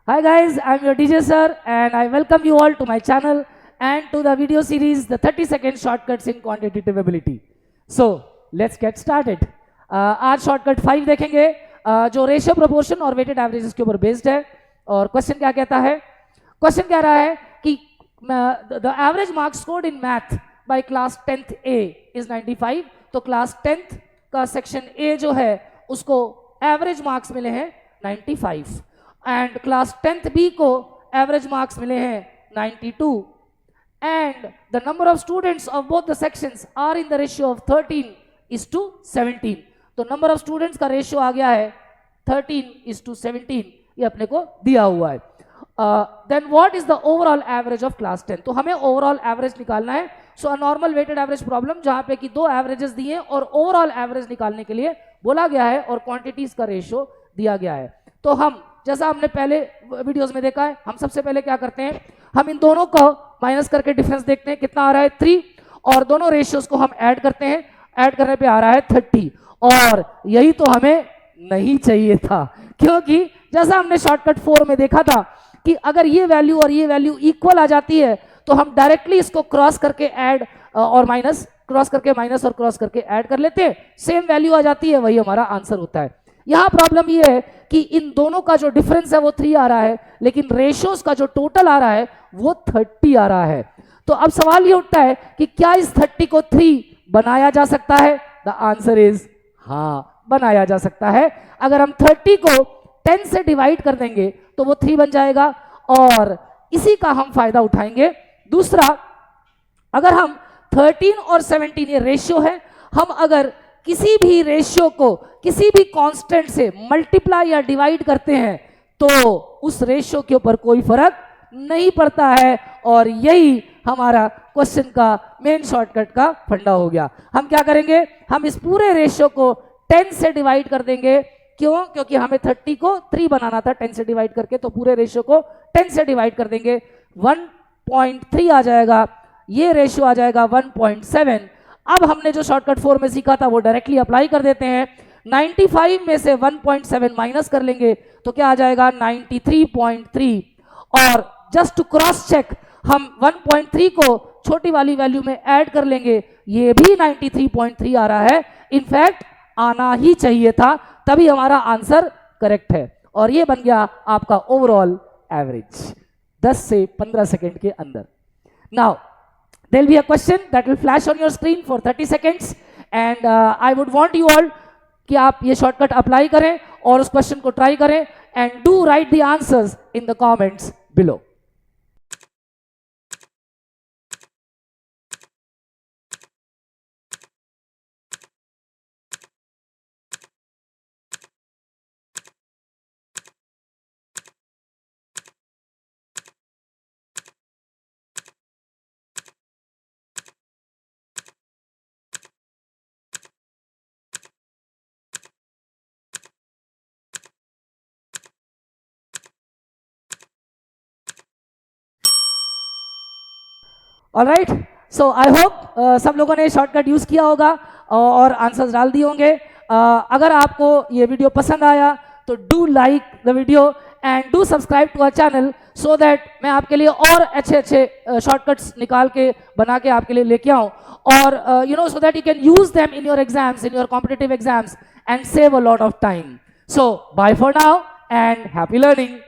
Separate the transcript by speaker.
Speaker 1: Hi guys, I'm your DJ sir and I welcome you all to my channel and to the video series the 30-second shortcuts in quantitative ability. So let's get started. आज shortcut 5 देखेंगे जो ratio proportion और weighted averages के ऊपर based है। और question क्या कहता है? क्वेश्चन कह रहा है कि the average marks scored in math bye class 10th A is 95। तो क्लास 10th का सेक्शन A जो है उसको एवरेज मार्क्स मिले हैं 95 एंड क्लास 10th B को एवरेज मार्क्स मिले हैं 92 and the number of students of both the sections are in the ratio of 13:17। तो नंबर ऑफ स्टूडेंट्स का रेशियो आ गया है 13:17, ये अपने को दिया हुआ है। Then what is the overall average of class 10? तो हमें ओवरऑल एवरेज निकालना है। So a normal weighted average problem जहां पे कि दो एवरेजेस दिए और ओवरऑल एवरेज निकालने के लिए बोला गया है और क्वांटिटीज का रेशियो दिया गया है। तो हम जैसा हमने पहले वीडियोस में देखा है, हम सबसे पहले क्या करते हैं, हम इन दोनों को माइनस करके डिफरेंस देखते हैं कितना आ रहा है 3 और दोनों रेशियोज को हम ऐड करते हैं। ऐड करने पे आ रहा है 30 और यही तो हमें नहीं चाहिए था, क्योंकि जैसा हमने शॉर्टकट 4 में देखा था कि अगर ये वैल्यू और ये वैल्यू इक्वल आ जाती है तो हम डायरेक्टली इसको क्रॉस करके ऐड और माइनस, क्रॉस करके माइनस और क्रॉस करके ऐड कर लेते हैं, सेम वैल्यू आ जाती है, वही हमारा आंसर होता है। यहां प्रॉब्लम ये है कि इन दोनों का जो डिफरेंस है वो 3 आ रहा है, लेकिन रेशियोज का जो टोटल आ रहा है वो 30 आ रहा है। तो अब सवाल ये उठता है कि क्या इस 30 को 3 बनाया जा सकता है? द आंसर इज हाँ, बनाया जा सकता है। अगर हम 30 को 10 से डिवाइड कर देंगे तो वो 3 बन जाएगा और इसी का हम फायदा उठाएंगे। दूसरा, अगर हम 13 और 17 ये रेशियो है, हम अगर किसी भी रेशियो को किसी भी कांस्टेंट से मल्टीप्लाई या डिवाइड करते हैं तो उस रेशियो के ऊपर कोई फर्क नहीं पड़ता है और यही हमारा क्वेश्चन का मेन शॉर्टकट का फंडा हो गया। हम क्या करेंगे, हम इस पूरे रेशियो को 10 से डिवाइड कर देंगे। क्यों? क्योंकि हमें 30 को 3 बनाना था 10 से डिवाइड करके, तो पूरे रेशियो को 10 से डिवाइड कर देंगे। 1.3 आ जाएगा, ये रेशियो आ जाएगा 1.7। अब हमने जो शॉर्टकट 4 में सीखा था वो डायरेक्टली अप्लाई कर देते हैं। 95 में से 1.7 माइनस कर लेंगे तो क्या आ जाएगा 93.3 और जस्ट टू क्रॉस चेक हम 1.3 को छोटी वाली वैल्यू में ऐड कर लेंगे, ये भी 93.3 आ रहा है। इनफैक्ट आना ही चाहिए था, तभी हमारा आंसर करेक्ट है और ये बन गया आपका ओवरऑल एवरेज 10 से 15 सेकेंड के अंदर। Now there will be a question that will flash on your screen for 30 seconds and I would want you all कि आप ये शॉर्टकट अप्लाई करें और उस क्वेश्चन को ट्राई करें and do write the answers in the comments below. Alright, so I hope सब लोगों ने शॉर्टकट यूज किया होगा और आंसर्स डाल दिए होंगे। अगर आपको ये वीडियो पसंद आया तो do like the video and do subscribe to our channel so that मैं आपके लिए और अच्छे अच्छे शॉर्टकट्स निकाल के बना के आपके लिए लेके आऊँ और you know so that you can use them in your exams, in your competitive exams and save a lot of time. So bye for now and happy learning.